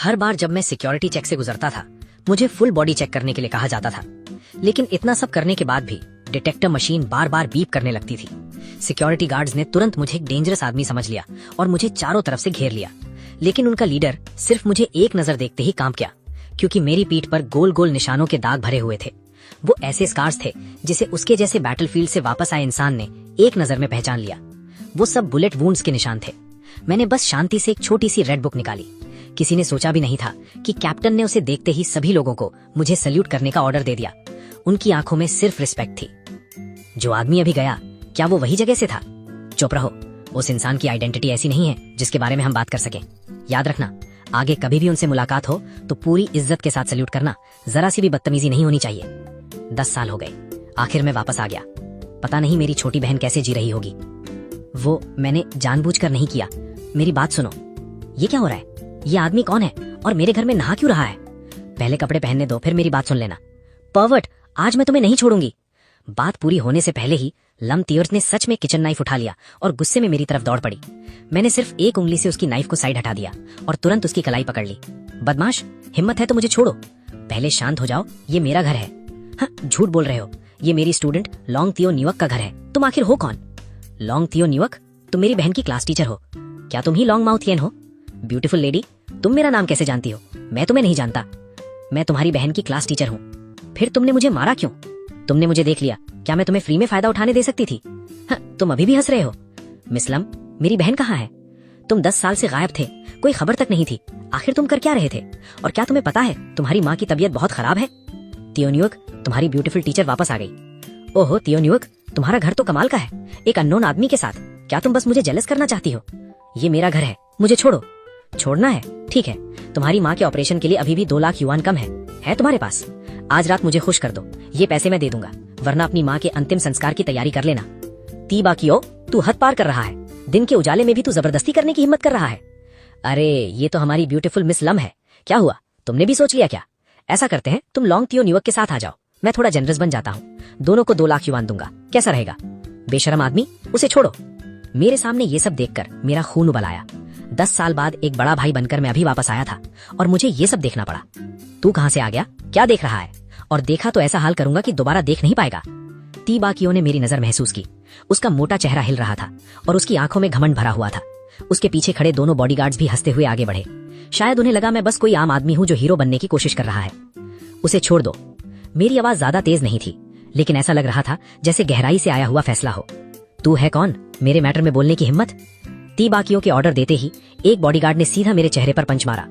हर बार जब मैं security check से गुजरता था, मुझे फुल बॉडी चेक करने के लिए कहा जाता था। लेकिन इतना सब करने के बाद भी डिटेक्टर मशीन बार बार बीप करने लगती थी। सिक्योरिटी गार्ड्स ने तुरंत मुझे एक डेंजरस आदमी समझ लिया और मुझे चारों तरफ से घेर लिया। लेकिन उनका लीडर सिर्फ मुझे एक नजर देखते ही कांप गया, क्योंकि मेरी पीठ पर गोल गोल निशानों के दाग भरे हुए थे। वो ऐसे स्कार्स थे जिसे उसके जैसे बैटलफील्ड से वापस आए इंसान ने एक नजर में पहचान लिया। वो सब बुलेट वुंड्स के निशान थे। मैंने बस शांति से एक छोटी सी रेड बुक निकाली। किसी ने सोचा भी नहीं था कि कैप्टन ने उसे देखते ही सभी लोगों को मुझे सल्यूट करने का ऑर्डर दे दिया। उनकी आंखों में सिर्फ रिस्पेक्ट थी। जो आदमी अभी गया, क्या वो वही जगह से था? चुप रहो, उस इंसान की आइडेंटिटी ऐसी नहीं है जिसके बारे में हम बात कर सकें। याद रखना, आगे कभी भी उनसे मुलाकात हो तो पूरी इज्जत के साथ सल्यूट करना, जरा सी भी बदतमीजी नहीं होनी चाहिए। 10 साल हो गए, आखिर मैं वापस आ गया। पता नहीं मेरी छोटी बहन कैसे जी रही होगी। वो मैंने जानबूझकर नहीं किया। मेरी बात सुनो, ये क्या हो रहा है? ये आदमी कौन है और मेरे घर में नहा क्यों रहा है? पहले कपड़े पहनने दो, फिर मेरी बात सुन लेना। पर्वर्ट, आज मैं तुम्हें नहीं छोड़ूंगी। बात पूरी होने से पहले ही लम तियर्स ने सच में किचन नाइफ उठा लिया और गुस्से में मेरी तरफ दौड़ पड़ी। मैंने सिर्फ एक उंगली से उसकी नाइफ को साइड हटा दिया और तुरंत उसकी कलाई पकड़ ली। बदमाश, हिम्मत है तो मुझे छोड़ो। पहले शांत हो जाओ, ये मेरा घर है। हाँ, झूठ बोल रहे हो। ये मेरी स्टूडेंट लॉन्ग थियो न्यूयॉर्क का घर है। तुम आखिर हो कौन? लॉन्ग थियो न्यूयॉर्क? तुम मेरी बहन की क्लास टीचर हो। क्या तुम ही लॉन्ग माउथ येन हो? ब्यूटीफुल लेडी, तुम मेरा नाम कैसे जानती हो? मैं तुम्हें नहीं जानता। मैं तुम्हारी बहन की क्लास टीचर हूँ। फिर तुमने मुझे मारा क्यों? तुमने मुझे देख लिया। क्या मैं तुम्हें फ्री में फायदा उठाने दे सकती थी? हाँ, तुम अभी भी हंस रहे हो। मिस लम, मेरी बहन कहाँ है? तुम 10 साल से गायब थे, कोई खबर तक नहीं थी। आखिर तुम कर क्या रहे थे? और क्या तुम्हें पता है तुम्हारी माँ की तबीयत बहुत खराब है? थियो न्यूयॉर्क, तुम्हारी ब्यूटीफुल टीचर वापस आ गई। ओहो थियो न्यूयॉर्क, तुम्हारा घर तो कमाल का है, एक अननोन आदमी के साथ। क्या तुम बस मुझे जेलस करना चाहती हो? ये मेरा घर है, मुझे छोड़ो। छोड़ना है? ठीक है, तुम्हारी माँ के ऑपरेशन के लिए अभी भी 2 लाख युआन कम है तुम्हारे पास? आज रात मुझे खुश कर दो, ये पैसे मैं दे दूंगा, वरना अपनी माँ के अंतिम संस्कार की तैयारी कर लेना। ती बाकियो, तू हद पार कर रहा है। दिन के उजाले में भी तू जबरदस्ती करने की हिम्मत कर रहा है। अरे ये तो हमारी ब्यूटीफुल मिस लम है। क्या हुआ, तुमने भी सोच लिया क्या? ऐसा करते हैं, तुम लॉन्ग थियो न्यूयॉर्क के साथ आ जाओ, मैं थोड़ा जनरस बन जाता हूँ। दोनों को 2 लाख युआन दूंगा, कैसा रहेगा? बेशरम आदमी, उसे छोड़ो। मेरे सामने ये सब देखकर मेरा खून उबल आया। 10 साल बाद एक बड़ा भाई बनकर मैं अभी वापस आया था और मुझे ये सब देखना पड़ा। तू कहां से आ गया? क्या देख रहा है? और देखा तो ऐसा हाल करूंगा कि दोबारा देख नहीं पाएगा। ती बाकियों ने मेरी नजर महसूस की। उसका मोटा चेहरा हिल रहा था और उसकी आंखों में घमंड भरा हुआ था। उसके पीछे खड़े दोनों बॉडीगार्ड्स भी हंसते हुए आगे बढ़े। शायद उन्हें लगा मैं बस कोई आम आदमी हूं जो हीरो बनने की कोशिश कर रहा है। उसे छोड़ दो। मेरी आवाज ज्यादा तेज नहीं थी, लेकिन ऐसा लग रहा था जैसे गहराई से आया हुआ फैसला हो। तू है कौन? मेरे मैटर में बोलने की हिम्मत? ती बाकियों के ऑर्डर देते ही एक बॉडीगार्ड ने सीधा मेरे चेहरे पर पंच मारा।